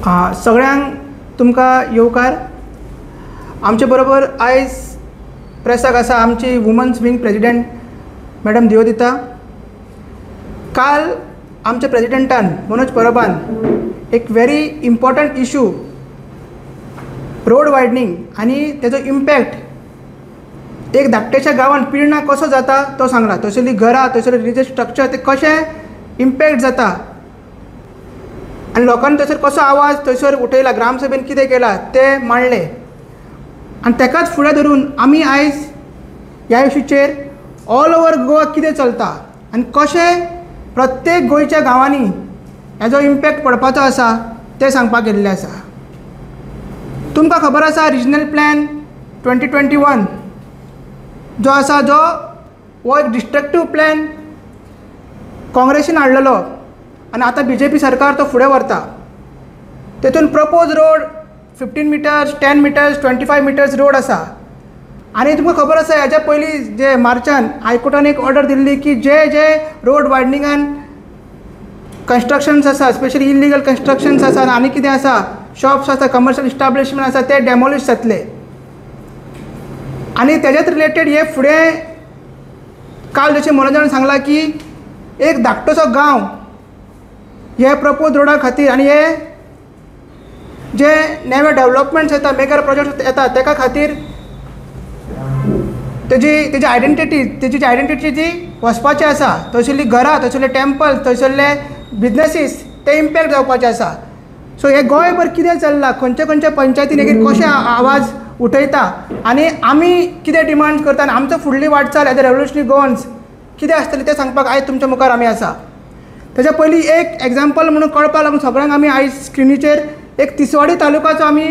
सगळ्यांक तुमकां येवकार. आमचे बरोबर आयज प्रेसाक आसा आमची वुमन्स विंग प्रेसिडेंट मॅडम दियोदिता. काल आमच्या प्रेसिडेंटान मनोज परबान एक व्हेरी इम्पॉर्टंट इशू रोड वायडनींग आनी तेजो इम्पॅक्ट एक धाकटेच्या गांवांत पिर्णा कसो जाता तो सांगला. थंयसरली घरां, थंयसर रिलीजियस स्ट्रक्चर ते कशें इम्पॅक्ट जाता आनी लोकांनी थंयसर कसो आवाज थंयसर उठयला, ग्रामसभेन कितें केलां तें मांडलें. आनी तेकाच फुडें धरून आमी आयज ह्या इशूचेर ऑल ओवर गोवा कितें चलता आनी कशें प्रत्येक गोंयच्या गांवांनी हेजो इम्पॅक्ट पडपाचो आसा तें सांगपाक येल्लें आसा. तुमकां खबर आसा रिजनल प्लॅन 2021 जो आसा हो एक डिस्ट्रक्टीव प्लॅन काँग्रेसीन हाडलेलो आनी आतां BJP सरकार तो फुडें व्हरता. तेतून propose road 15 metres, 10 metres, 25 metres road आसा. आनी तुमकां खबर आसा हेच्या पयलीं जे मार्चान हायकोर्टान एक ऑर्डर दिल्ली की जे रोड वायडनिंगान कन्स्ट्रक्शन्स आसा, स्पेशली इल्लिगल कन्स्ट्रक्शन्स आसा आनी कितें आसा, शॉप्स आसा, कमर्शियल इस्टाब्लिशमेंट आसा ते डॅमोलिश जातले. आनी तेज्याच रिलेटेड हे फुडें काल जशें मनोजान सांगलां की एक धाकटोसो गांव हे प्रपोज रोडा खातीर आनी हे जे नवे डेवलपमेंट्स येता, मेगा प्रोजेक्ट्स येता तेका खातीर तेजी आयडेंटिटी जी वचपाची आसा, थंयसरली घरां, थंयसरले टेंपल, थंयसरले बिजनसीस ते इम्पॅक्ट जावपाचे आसा. सो हे गोंयभर कितें चल्लां, खंयच्या पंचायतीन एक कशें आवाज उठयता आनी आमी कितें डिमांड करता आनी आमचो फुडली वाटचाल एज अ रेवल्युशनरी गोवन्स कितें आसतली तें सांगपाक आयज तुमच्या मुखार आमी आसा. तेच्या पयलीं एक एग्जाम्पल म्हणून कळपाक लागून सगळ्यांक आमी आयज स्क्रिनीचेर एक तिसवाडी तालुकाचो आमी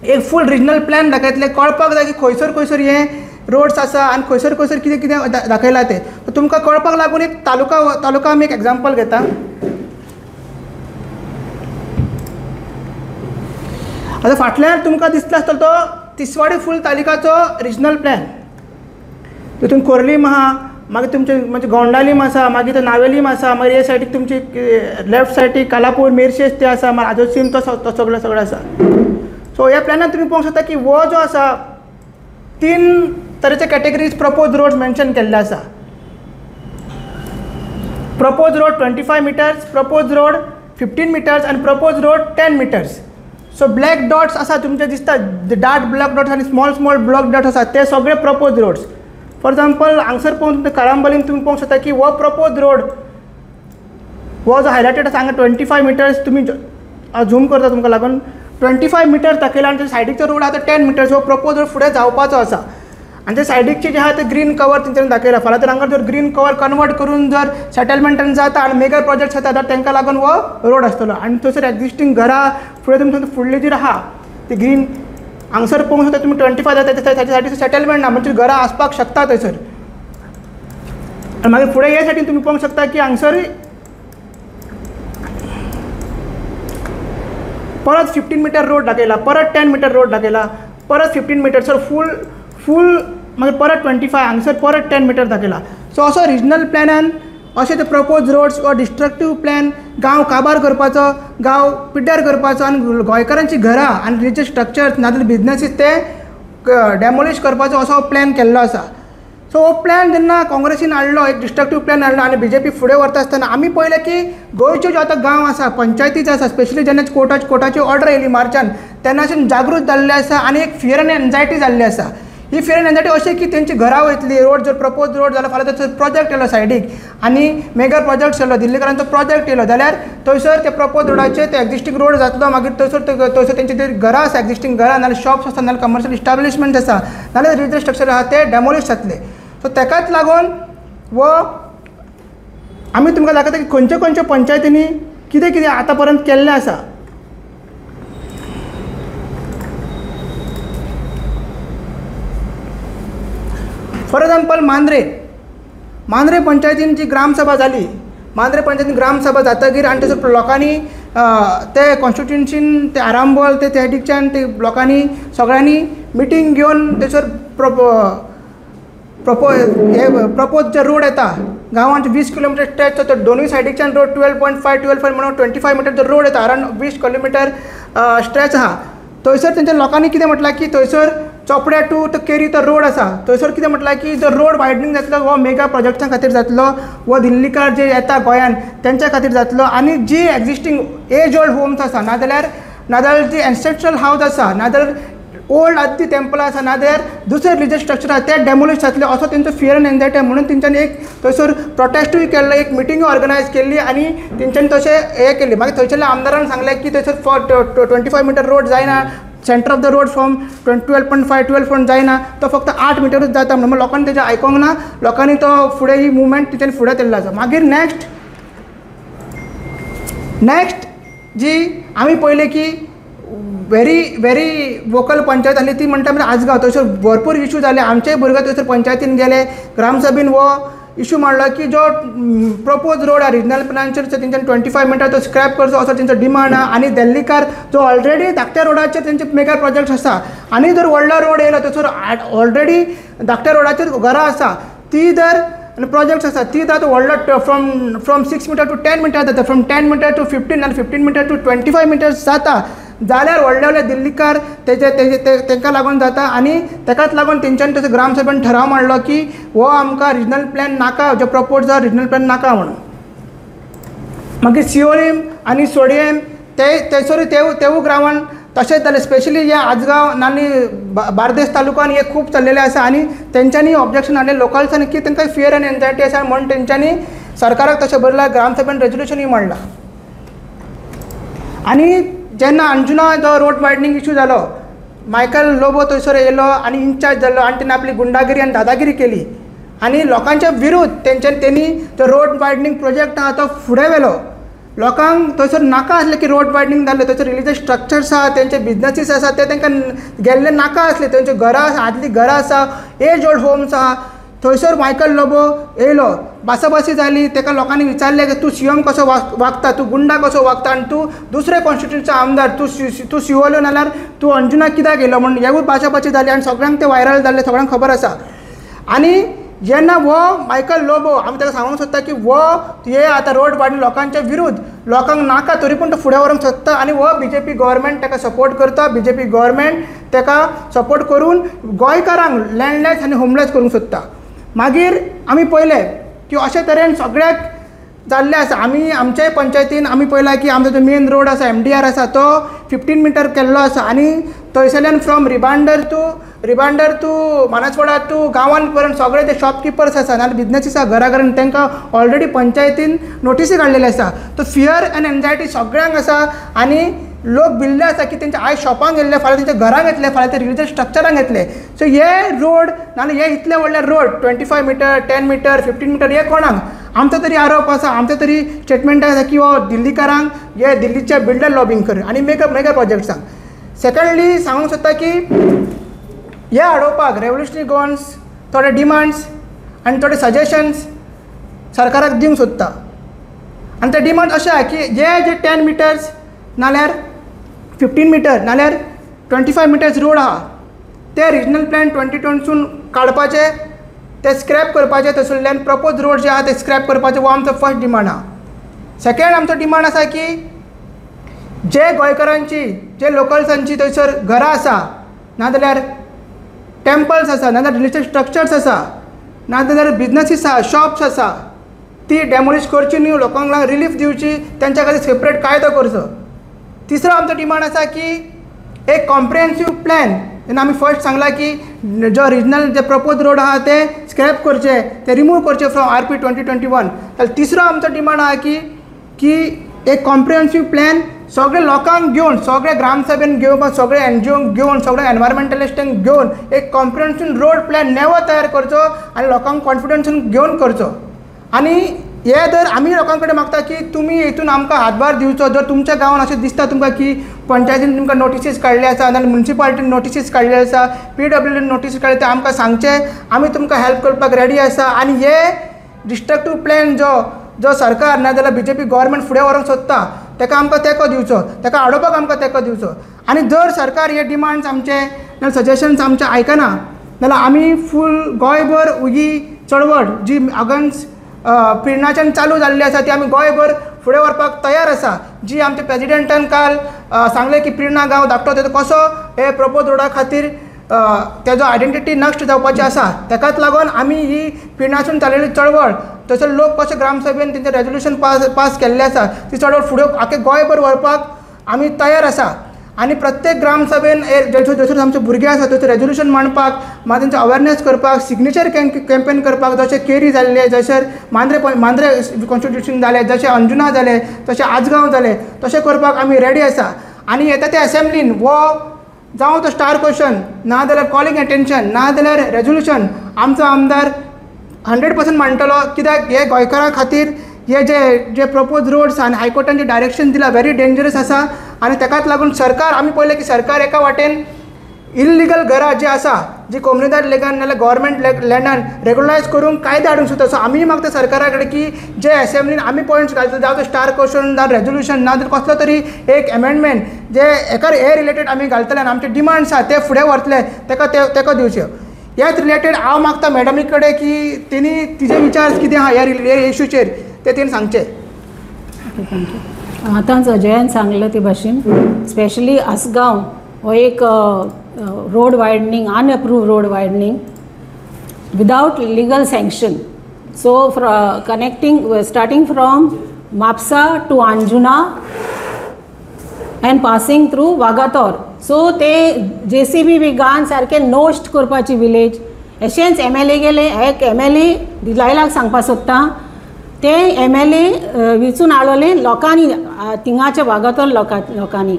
एक फूल रिजनल प्लॅन दाखयतले. कळपाक जाय की खंयसर हे रोड्स आसा आनी खंयसर कितें दाखयलां तें. तुमकां कळपाक लागून एक तालुका आमी एक एग्जाम्पल घेता. आतां फाटल्यान तुमकां दिसलो आसतलो तो तिसवाडी फूल तालुकाचो रिजनल प्लॅन. तितून कोर्लीम आहा, मागीर तुमचे म्हणजे गोंडालीम आसा, मागीर तो नावेलीम आसा, मागीर हे सायडीक तुमची लेफ्ट सायडीक कालापूर, मेर्शेस ते आसा, मागीर आजोसीम तो सगळो आसा. सो ह्या प्लॅनान तुमी पळोवंक शकता की हो जो आसा 3 तरेचे कॅटेगरीज प्रपोज रोड्स मेन्शन केल्ले आसा. Propose road 25 metres, propose road 15 metres आनी प्रपोज रोड 10 मिटर्स. सो ब्लॅक डॉट्स आसा तुमचे दिसता, डार्क ब्लॅक डॉट्स आनी स्मॉल ब्लॉक डॉट्स आसा ते सगळे प्रपोज रोड्स. फॉर एग्जाम्पल हांगसर पळोवन तुमच्या कारांबलीन तुमी पळोवंक शकता की हो प्रपोज रोड हो जो हायलायटेड आसा हांगा 25 मिटर्स तुमी झूम करता तुमकां लागून 25 मिटर्स दाखयला आनी सायडीकचो रोड आहा तो 10 मिटर्स. हो प्रपोज रोड फुडें जावपाचो आसा आनी ते सायडीकचे जे आहा ते ग्रीन कवर तेंच्यांनी दाखयला. फाल्यां तर हांगा जर ग्रीन कवर कन्वर्ट करून जर सेटलमेंटान जाता आनी मेगा प्रोजेक्ट्स जाता तर तांकां लागून हो रोड आसतलो. आनी थंयसर एक्जिस्टींग घरां फुडें तुमची फुडली जी आहा ती ग्रीन हांगसर पळोवंक शकता तुमी 25 जाता त्याच्या सायडीक सेटलमेंट ना म्हणजे घरां आसपाक शकता थंयसर. आनी मागीर फुडें हे सायडीन तुमी पळोवंक शकता की हांगसर परत 15 मिटर रोड दाखयला, परत 10 मिटर रोड दाखयला, परत 15 मिटर. सर फूल मागीर परत 25 हांगसर परत 10 मिटर दाखयला. सो असो रिजनल प्लॅनान अशे ते प्रपोज रोड्स वा डिस्ट्रक्टीव प्लॅन गांव काबार करपाचो, गांव पिड्ड्यार करपाचो आनी गोंयकारांची घरां आनी रिलीजियस स्ट्रक्चर्स नाजाल्यार बिजनसीस ते डॅमोलिश करपाचो असो प्लॅन केल्लो आसा. सो हो प्लॅन जेन्ना काँग्रेसीन हाडलो, एक डिस्ट्रक्टीव प्लॅन हाडलो आनी BJP फुडें व्हरता आसतना आमी पळयलें की गोंयच्यो ज्यो आतां गांव आसा, पंचायतीच आसा, स्पेशली जेन्ना कोर्टाची ऑर्डर येयली मार्चान तेन्नाच्यान जागृत जाल्ले आसा आनी एक फियर आनी एन्जायटी जाल्ली आसा. ही फियर आनी एन्जायटी अशी की तेंची घरां वयतली, रोड जर प्रपोज रोड जाल्यार फाल्यां थंयसर प्रोजेक्ट येयलो सायडीक आनी मेगा प्रोजेक्ट्स येयलो, दिल्लीकरांचो प्रोजेक्ट येयलो जाल्यार थंयसर ते प्रपोज रोडाचेर ते एक्जिस्टींग रोड जातलो. मागीर थंयसर तेंची जे घरां आसा, एक्जिस्टींग घरां नाल्यार शॉप्स आसा, नाल्यार कमर्शियल इस्टाब्लिशमेंट आसा, नाल्यार रिलीजियस स्ट्रक्चर आसा ते डॅमोलिश जातले. सो तेकाच लागून वो आमी तुमकां दाखयता की खंयच्या पंचायतींनी कितें आतां पर्यंत केल्लें आसा. फॉर एग्जाम्पल मांद्रे पंचायतीन जी ग्रामसभा जाली, मांद्रे पंचायतीन ग्रामसभा जातकीर आनी थंयसर लोकांनी ते कॉन्स्टिट्युन्सीन ते आरांबोल ते सायडीकच्यान ते लोकांनी सगळ्यांनी मिटींग घेवन थंयसर प्रपोज जे रोड येता गांवांचे 20 किलोमीटर स्ट्रेच तो दोनूय सायडीच्यान रोड 12.5 म्हणून 25 मिटर जो रोड येता अराउंड 20 किलोमीटर स्ट्रेच आहा थंयसर तेंच्या लोकांनी कितें म्हटलां की थंयसर चोपड्या टू तो केरी तो रोड आसा थंयसर कितें म्हटलां की जो रोड वायडनींग जातलो हो मेगा प्रोजेक्ट्सां खातीर जातलो वो दिल्लीकार जे येता गोंयान तेंच्या खातीर जातलो आनी जी एक्जिस्टींग एज ओल्ड होम्स आसा नाजाल्यार जी एन्सेस्ट्रल हावस आसा नाजाल्यार ओल्ड आदी टेंपल आसा नाजाल्यार दुसरे रिलीजियस स्ट्रक्चर आसा ते डेमोलिश जातले असो तेंचो फियर एंड एन्जायटी म्हणून तेंच्यांनी एक थंयसर प्रोटेस्टूय केल्लो एक मिटींग ऑर्गनायज केल्ली आनी तेंच्यांनी तशें हें केल्ली मागीर थंयसरल्या आमदारान सांगलें की थंयसर 25 मिटर रोड जायना centre of the road from 12.5 जायना तो फक्त 8 मिटरूच जाता म्हणून लोकांनी तेजें आयकोंक ना लोकांनी तो फुडें ही मुवमेंट तेंच्यांनी फुडें केल्लो आसा मागीर नेक्स्ट जी आमी पळयलें की व्हेरी वोकल पंचायत आसली ती म्हणटा म्हणजे आजगांव थंयसर भरपूर इशू जाले आमचेय भुरगे थंयसर पंचायतीन गेले ग्रामसभेन वो इशू मांडलो की जो प्रपोज रोड आहा रिजनल प्लॅनचेर तेंच्यानी 25 मिटर तो स्क्रॅप करचो असो तेंचो डिमांड आहा आनी दिल्लीकार जो ऑलरेडी धाकट्या रोडाचेर तेंचे मेगा प्रोजेक्ट आसा आनी जर व्हडलो रोड येयलो थंयसर ऑलरेडी धाकट्या रोडाचेर घरां आसा ती जर प्रोजेक्ट्स आसा ती जाता व्हडलो फ्रॉम 6 मिटर टू 10 मिटर जाता फ्रॉम 10 मिटर टू 15 आनी 15 मिटर टू 25 मिटर्स जाता जाल्यार व्हडले दिल्लीकार तेंकां लागून जाता आनी तेकाच लागून तेंच्यांनी तसो ग्रामसभेन ठराव मांडलो की हो आमकां रिजनल प्लॅन नाका जो प्रपोज आहा रिजनल प्लॅन नाका म्हणून मागीर सिओलीम आनी सोडियम थंयसरूय तेवूय ग्रामान तशेंच जालें स्पेशली ह्या आजगांव नानी बार्देस तालुकान हे खूब चल्लेले आसा आनी तेंच्यांनी ऑब्जेक्शन हाडलें लोकल्सांनी की तेंकां फियर एंड एन्जायटी आसा म्हणून तेंच्यांनी सरकाराक तशें बरयलां ग्रामसभेन रेजोल्युशनूय मांडलां आनी जेन्ना अंजुना जो रोड वायडनींग इशू जालो मायकल लोबो थंयसर येयलो आनी इन्चार्ज जालो आनी तेणें आपली गुंडागिरी आनी दादागिरी केली आनी लोकांच्या विरुद्ध तेणी तो रोड वायडनींग प्रोजेक्ट आहा तो फुडें व्हेलो लोकांक थंयसर नाका आसलें की रोड वायडनींग जाल्लें थंयसर रिलीजियस स्ट्रक्चर्स आहा तेंचे बिजनसीस आसा ते तांकां गेल्ले नाका आसले तेंचे घरां आसा आदलीं घरां आसा एज ओल्ड होम्स आहा थंयसर मायकल लोबो येयलो बासाबासी जाली तेका लोकांनी विचारलें की तूं सीएम कसो वागता तूं गुंडा कसो वागता आनी तूं दुसरे कॉन्स्टिट्युन्सीचो आमदार तूं सिओलो नाल्यार तूं अंजुना कित्याक येयलो म्हणून हेवूय बाशाबाशी जाली आनी सगळ्यांक ते व्हायरल जाल्ले सगळ्यांक खबर आसा आनी जेन्ना वो मायकल लोबो आमी ताका सांगूंक सोदता की वो हे आतां रोड वाडनी लोकांच्या विरुद्ध लोकांक नाका तरी पूण तो फुडें व्हरूंक सोदता आनी हो बीजेपी गव्हर्मेंट ताका सपोर्ट करता बीजेपी गव्हर्मेंट ताका सपोर्ट करून गोंयकारांक लँडलेस आनी होमलेस करूंक सोदता मागीर आमी पळयलें की अशे तरेन सगळ्याक जाल्लें आसा आमी आमच्याय पंचायतीन आमी पळयलां की आमचो जो मेन रोड आसा MDR आसा तो 15 मिटर केल्लो आसा आनी थंयसरल्यान फ्रॉम रिबांडर टू मानसवाडा टू गांवांत पर्यंत सगळे जे शॉपकिपर्स आसा नाजाल्यार बिजनेसीस आसा घरा घरान तांकां ऑलरेडी पंचायतीन नोटीसी काडलेले आसा तो फियर एंड एन्जायटी सगळ्यांक आसा आनी लोक भिल्ले आसा की तेंच्या आयज शॉपांक गेल्ले फाल्यां तेंच्या घरांक येतले फाल्यां ते रिलीजियस स्ट्रक्चरांक येतले सो हे रोड नाजाल्यार हे इतले व्हडले रोड 25 मिटर 10 मिटर 15 मिटर हे कोणाक आमचो तरी आरोप आसा आमचो तरी स्टेटमेंट आसा की हो दिल्लीकारांक हे दिल्लीच्या बिल्डर लॉबिंग कर आनी मेगा प्रोजेक्ट्सांक सेकंडली सांगूंक सोदता की हे हाडोवपाक रेवल्युशनरी गोवन्स थोडे डिमांड्स आनी थोडे सजेशन्स सरकाराक दिवंक सोदता आनी ते डिमांड अशें आसा की जे 10 मिटर्स नाल्यार 15 मिटर नाल्यार 25 मिटर्स रोड आहा ते रिजनल प्लॅन 2020सून काडपाचे ते स्क्रॅप करपाचे थंयसरल्यान प्रपोज रोड जे आहा ते स्क्रॅप करपाचे हो आमचो फर्स्ट डिमांड आहा सेकंड आमचो डिमांड आसा की जे गोंयकारांची जे लोकल्सांची थंयसर घरां आसा नाजाल्यार टेंपल्स आसा नाजाल्यार रिलीजियस स्ट्रक्चर्स आसा नाजाल्यार बिजनसीस आसा शॉप्स आसा ती डेमोलिश करची न्हू लोकांक रिलीफ दिवची तेंच्या खातीर सेपरेट कायदो करचो तिसरो आमचो डिमांड आसा की एक कॉम्प्रिहेन्सीव प्लॅन जेन्ना आमी फर्स्ट सांगलां की जो रिजनल जे प्रपोज रोड आहा ते स्क्रॅप करचे ते रिमूव करचे फ्रॉम RP 2021 जाल्यार तिसरो आमचो डिमांड आहा की एक कॉम्प्रिहेन्सीव प्लॅन सगळे लोकांक घेवन सगळे ग्रामसभेन घेवन सगळे NGOंक घेवन सगळे एनवायरमेंटलिस्टांक घेवन एक कॉम्प्रिहेन्सीव रोड प्लॅन नेवो तयार करचो आनी लोकांक कॉन्फिडन्सान घेवन करचो आनी हे जर आमी लोकां कडेन मागता की तुमी हितून आमकां हातभार दिवचो जर तुमच्या गांवांत अशें दिसता तुमकां की पंचायतीन तुमकां नोटिसीस काडले आसा नाजाल्यार म्युनिसिपालिटीन नोटिसीस काडले आसा PWDन नोटीस काडले ते आमकां सांगचे आमी तुमकां हेल्प करपाक रेडी आसा आनी हे डिस्ट्रक्टीव प्लॅन जो सरकार नाजाल्यार BJP गव्हर्मेंट फुडें व्हरूंक सोदता ताका आमकां तेंको दिवचो ताका आडोवपाक आमकां तेंको दिवचो आनी जर सरकार हे डिमांड्स आमचे नाजाल्यार सजेशन्स आमचे आयकना जाल्यार आमी फूल गोंयभर ही चळवळ जी अगेन्स्ट प्रेरणाच्यान चालू जाल्ली आसा ती आमी गोंयभर फुडें व्हरपाक तयार आसा. जी आमच्या प्रेजिडेंटान काल सांगलें की प्रेरणा गांव धाकटो तेजो कसो हे प्रपोज रोडा खातीर तेजो आयडेंटिटी नश्ट जावपाची आसा. ताकाच लागून आमी ही प्रेरणासून चालिल्ली चळवळ तशें लोक कशें ग्रामसभेन तेंचें रेजोल्युशन पास केल्लें आसा ती चळवळ फुडें आख्खे गोंयभर व्हरपाक आमी तयार आसा. आनी प्रत्येक ग्रामसभेन जसर आमचे भुरगे आसा थंयसर रेजोल्युशन मांडपाक मागीर तेंचो अवेरनेस करपाक सिग्नेचर कॅम्पेन करपाक जशें केरी जाल्ले जशें मांद्रे कॉन्स्टिट्युशन जालें जशें अंजुना जालें तशें आजगांव जालें तशें करपाक आमी रेडी आसा. आनी येता त्या असेंब्लीन वो जावं तो स्टार क्वेश्चन ना जाल्यार कॉलिंग अटेंशन ना जाल्यार रेजोल्युशन आमचो आमदार 100% मांडटलो. कित्याक हे गोंयकारां खातीर हे जे प्रपोज रोड्स आनी हायकोर्टान जे डायरेक्शन दिला व्हेरी डेंजरस आसा. आनी ताकाच लागून सरकार आमी पळयलें की सरकार एका वाटेन इल्लिगल घरां जी आसा जी कोमनीदार लेगान नाल्यार गव्हर्मेंट लँडान रेगुलरायज करूंक कायदे हाडूंक सोदता. सो आमी मागता सरकारा कडेन की जे असेंब्लीन आमी पॉयंट्स घालता जावं तो स्टार क्वेश्चन ना रेजोल्युशन ना जाल्यार कसलो तरी एक अमेंडमेंट जे हे रिलेटेड आमी घालतले आनी आमचे डिमांड्स आसा ते फुडें व्हरतले तेका दिवचे. ह्याच रिलेटेड हांव मागता मॅडमी कडेन की तेणी तिजे विचार कितें आहा ह्या इश्यूचेर ते तेणी सांगचे. आतांच अजयान सांगलें ते भाशेन स्पेशली आसगांव हो एक road widening unapproved road widening without legal sanction. So connecting starting from Mapusa to Anjuna and passing through Vagator. So ते JCB बी घान सारके नोश्ट करपाची विलेज. अशेंच MLA गेले एक MLA दिलायलाक सांगपा सोदता ते MLA विचून हाडले लोकांनी थिंगाच्या वागातोर लोकांनी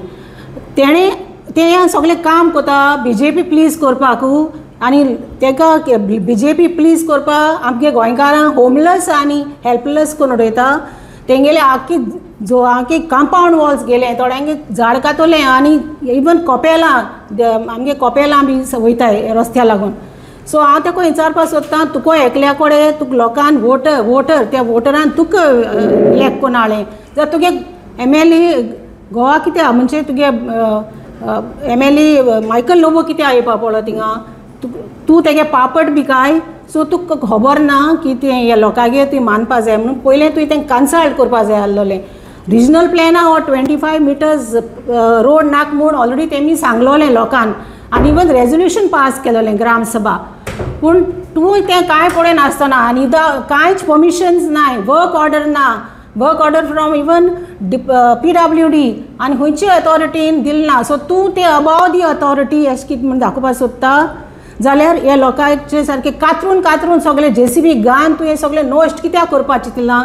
तेणे ते सगळें काम कोता BJP प्लीज करपाकू. आनी तेका BJP प्लीज करपाक आमगे गोंयकारांक होमलेस आनी हेल्पलेस करून उडयता. तेंगेले आख्खी कंपाउंड वॉल्स गेले थोड्यांगे झाड कातोले आनी इवन कोपेलां आमगे कोपेलां बी वयताय रस्त्या लागून. सो हांव तेका विचारपाक सोदतां तुका एकल्या कडेन तुका लोकांन वोटर त्या वोटरान तुका इलेक्ट कोन्न हाडलें जाल्यार तुगे MLA गोवा कितें म्हणजे तुगे MLA मायकल लोबो कितें येवपा पडलो थिंगा तूं तेगे पापड बी काय. सो तुका खबर ना की तें हे लोकांगेर ती मानपा जाय म्हणून पयलें तुवें तें कन्सल्ट करपा जाय आसलोलें. रिजनल प्लॅना हो 25 मिटर्स रोड नाक म्हूण ऑलरेडी तेमी सांगलोलें लोकांक आनी इवन रेजोल्युशन पास केलोलें ग्रामसभा. पूण तूं तें कांय पळय नासतना आनी कांयच परमिशन्स नाय वर्क ऑर्डर ना work order from even PWD आनी खंयची अथॉरिटीन दिल ना. सो तूं तें अबाव दी अथॉरिटी अशें कितें म्हूण दाखोवपाक सोदता जाल्यार हे लोकांचे सारके कातरून सगळे JCB घान तुवें सगळें नोश्ट कित्याक करपाचें तिलां.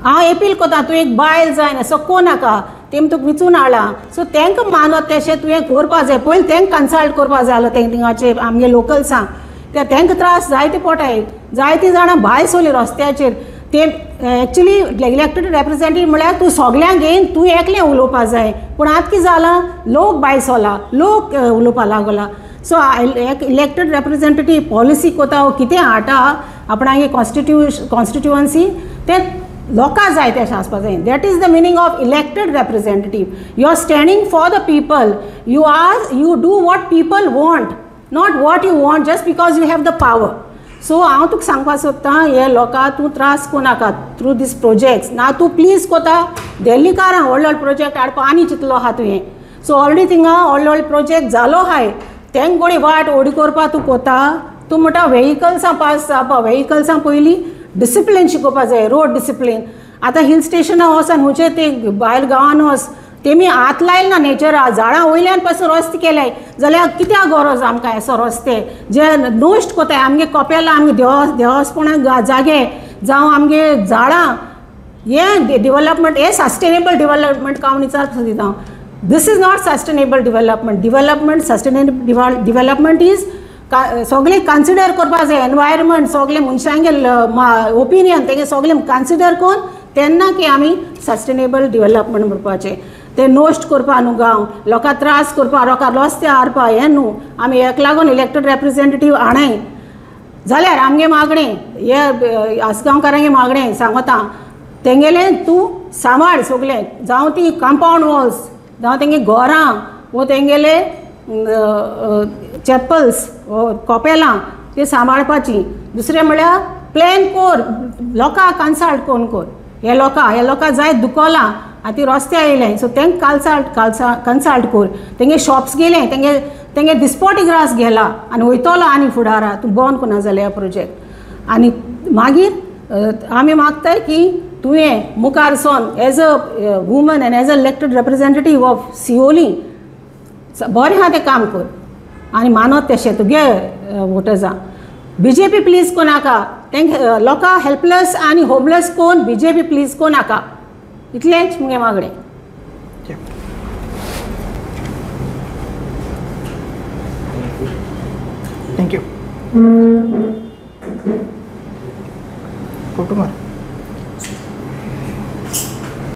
हांव एपील कोता तूं एक बायल जायना सको नाका तेमी तुका विचून हाडला. सो तांकां मानत तशें तुवें करपा जाय पयलीं तांकां कन्सल्ट करपा जाय आसलो थिंगाचे आमगे लोकल्सांक. तांकां त्रास जायते पडटाय जायतीं जाणां भायर सोली रस्त्याचेर. ते एक्चुली इलेक्टेड रिप्रेझेंटेटिव्ह म्हळ्यार तूं सगळ्यांक घेवन तूं एकलें उलोवपा जाय. पूण आतां कितें जालां लोक भायर सोला लोक उलोवपा लागला. सो इलेक्टेड रिप्रेझेंटेटिव्ह पॉलिसी कोता कितें हाडटा आपणागे कॉन्स्टिट्युएन्सी ते लोकां जाय ते आसपा जाय. That is the meaning of elected representative. You are standing for the people. You do what people want not what you want just because you have the power. So हांव तुका सांगपाक सोदतां हे लोकांक तूं त्रास कोनाका थ्रू दीस प्रोजेक्ट्स ना तूं please कोता दिल्लीकारांक व्हडलो प्रोजेक्ट हाडपा आनी चिंतलो आहा तुवें. सो ऑलरेडी थिंगा व्हडलो प्रोजेक्ट जालो आहाय तेंक कोणी वाट ओडी करपा तूं कोता. तूं म्हणटा व्हेकल्सां पास जावपा व्हेकल्सां पयलीं डिसिप्लीन शिकोवपा जाय रोड डिसिप्लीन. आतां हिल स्टेशनां वच आनी खंयचे ते भायर गांवान वच तेमी हात लायले ना नेचरा झाडां वयल्यान पासून रस्ते केले जाल्यार कित्याक गरज आमकां असो रस्ते जे नोश्ट कोताय आमगे कोपेलां आमगे देवस्पणाक जागे जावं आमगे झाडां हे डेव्हलपमेंट हे सस्टेनेबल डेव्हलपमेंट हांव विचारपाक सोदिता. This is not sustainable development. Sustainable development is सगळे कन्सिडर करपा जाय एनवायरमेंट सगळे मनशांगे ओपिनियन तेगे सगळे कन्सिडर करून तेन्ना की आमी सस्टेनेबल डेव्हलपमेंट म्हणपाचें. ते नोश्ट करपा न्हू गांव लोकां त्रास करपा लोकां रस्ते हाडपा हें न्हू. आमी हेका लागून इलेक्टेड रिप्रेझेंटेटिव्ह हाडय जाल्यार आमगे मागणें हे आसगांवकारांगे मागणें सांगता तेंगेलें तूं सांबाळ सगळें जावं ती कंपाउंड वॉल्स जावं तेंगे घरां वो तेंगेले चॅपल्स कोपेलां ती सांबाळपाची. दुसरें म्हळ्यार प्लॅन कर, लोकांक कन्सल्ट कोण कर. हे लोकां जाय दुखोलां आनी ती रस्त्या येयलें, सो तांकां कन्सल्ट कर. तेंगे शॉप्स गेले, तेंगे दिसपोटी ग्रास गेला आनी वयतलो आनी फुडारा तूं बंद कोना जालें हे प्रोजेक्ट. आनी मागीर आमी मागताय की तुवें मुखार सोन as a woman and as a elected representative of Siolim बरें आहा तें काम कर आनी मानत तशें तुगे वोटर्सां. BJP प्लीज कोनाका, तेंक लोकां हेल्पलेस आनी होमलेस कोण BJP प्लीज कोनाका. इतलेंच मुगे मागणें. थँक्यू. कुटुंबार